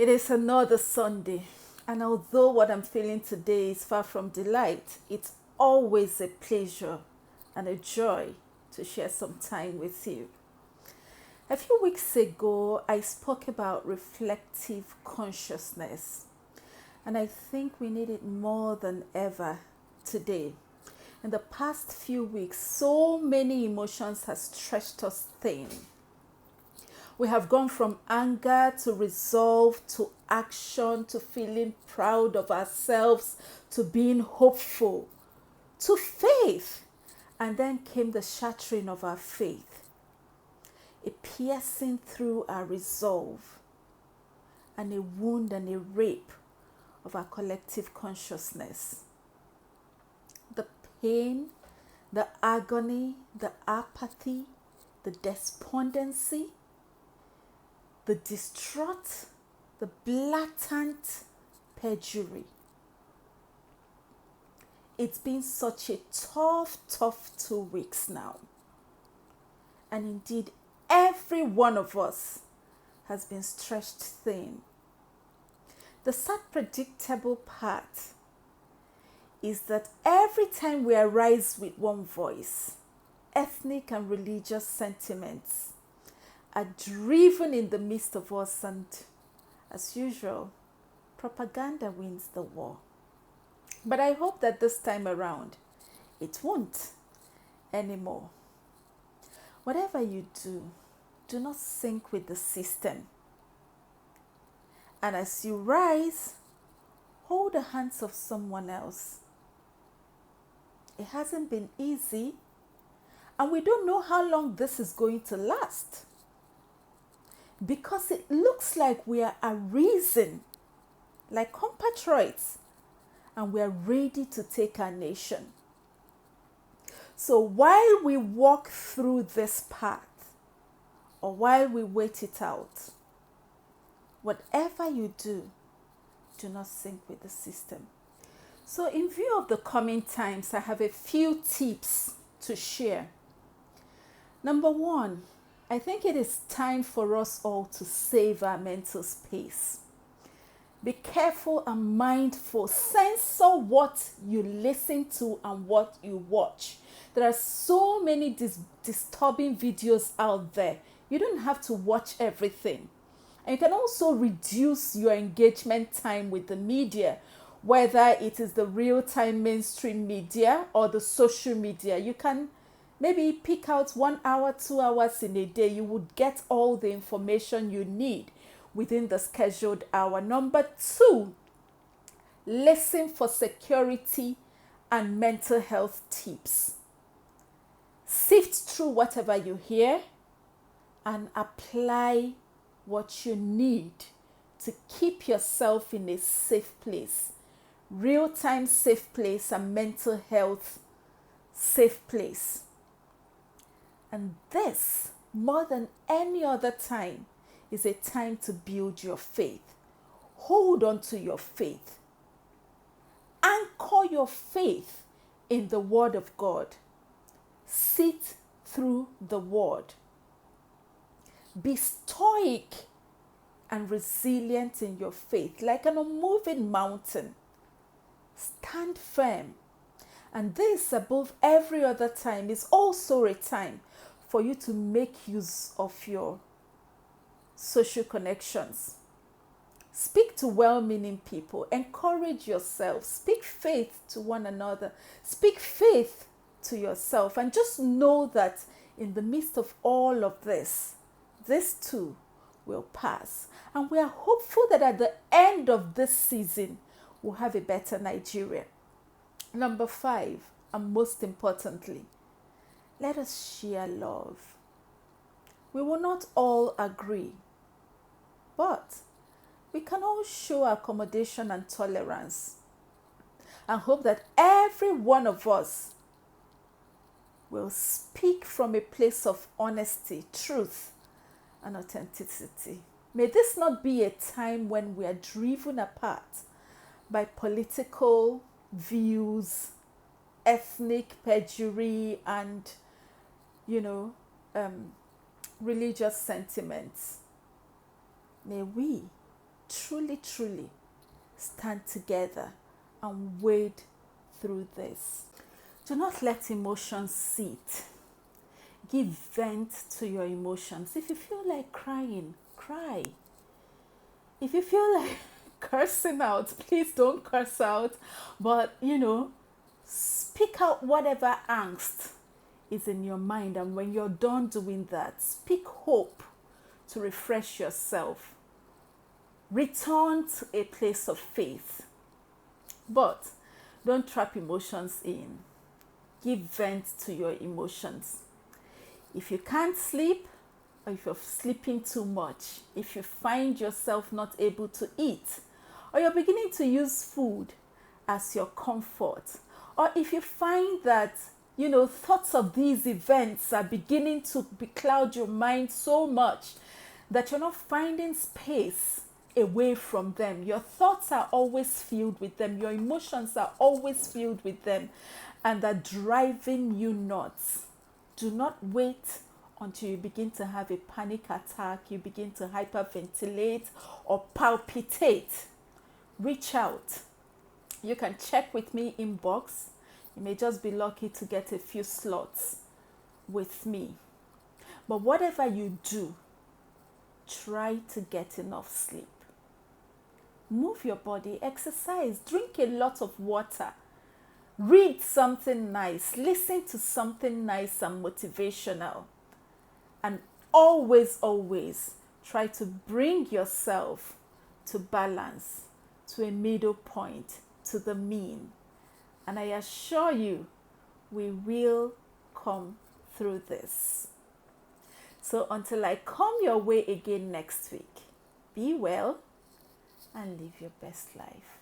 It is another Sunday, and although what I'm feeling today is far from delight, it's always a pleasure and a joy to share some time with you. A few weeks ago, I spoke about reflective consciousness, and I think we need it more than ever today. In the past few weeks, so many emotions have stretched us thin. We have gone from anger to resolve to action to feeling proud of ourselves to being hopeful to faith. And then came the shattering of our faith, a piercing through our resolve, and a wound and a rape of our collective consciousness. The pain, the agony, the apathy, the despondency, the distraught, the blatant perjury. It's been such a tough 2 weeks now. And indeed, every one of us has been stretched thin. The sad, predictable part is that every time we arise with one voice, ethnic and religious sentiments are driven in the midst of us, and as usual, propaganda wins the war. But I hope that this time around, it won't anymore. Whatever you do not sync with the system. And as you rise, hold the hands of someone else. It hasn't been easy, and we don't know how long this is going to last. Because it looks like we are arisen, like compatriots, and we are ready to take our nation. So while we walk through this path, or while we wait it out, whatever you do not sync with the system. So in view of the coming times, I have a few tips to share. Number one, I think it is time for us all to save our mental space. Be careful and mindful. Censor what you listen to and what you watch. There are so many disturbing videos out there. You don't have to watch everything. And you can also reduce your engagement time with the media, whether it is the real-time mainstream media or the social media. You can maybe pick out 1 hour, 2 hours in a day. You would get all the information you need within the scheduled hour. Number two, listen for security and mental health tips. Sift through whatever you hear and apply what you need to keep yourself in a safe place. Real-time safe place and mental health safe place. And this, more than any other time, is a time to build your faith. Hold on to your faith. Anchor your faith in the Word of God. Sit through the Word. Be stoic and resilient in your faith, like an unmoving mountain. Stand firm. And this, above every other time, is also a time for you to make use of your social connections. Speak to well-meaning people. Encourage yourself. Speak faith to one another. Speak faith to yourself. And just know that in the midst of all of this too will pass. And we are hopeful that at the end of this season, we'll have a better Nigeria. Number 5, and most importantly, let us share love. We will not all agree, but we can all show accommodation and tolerance and hope that every one of us will speak from a place of honesty, truth, and authenticity. May this not be a time when we are driven apart by political views, ethnic perjury, and religious sentiments. May we truly, truly stand together and wade through this. Do not let emotions sit. Give vent to your emotions. If you feel like crying, cry. If you feel like cursing out, please don't curse out. But, speak out whatever angst is in your mind. And when you're done doing that, speak hope to refresh yourself. Return to a place of faith. But don't trap emotions in. Give vent to your emotions. If you can't sleep, or if you're sleeping too much, if you find yourself not able to eat, or you're beginning to use food as your comfort, or if you find that, thoughts of these events are beginning to becloud your mind so much that you're not finding space away from them. Your thoughts are always filled with them. Your emotions are always filled with them, and are driving you nuts. Do not wait until you begin to have a panic attack, you begin to hyperventilate or palpitate. Reach out. You can check with me inbox. You may just be lucky to get a few slots with me. But whatever you do, try to get enough sleep. Move your body, exercise, drink a lot of water. Read something nice, listen to something nice and motivational. And always, always try to bring yourself to balance, to a middle point, to the mean. And I assure you, we will come through this. So until I come your way again next week, be well and live your best life.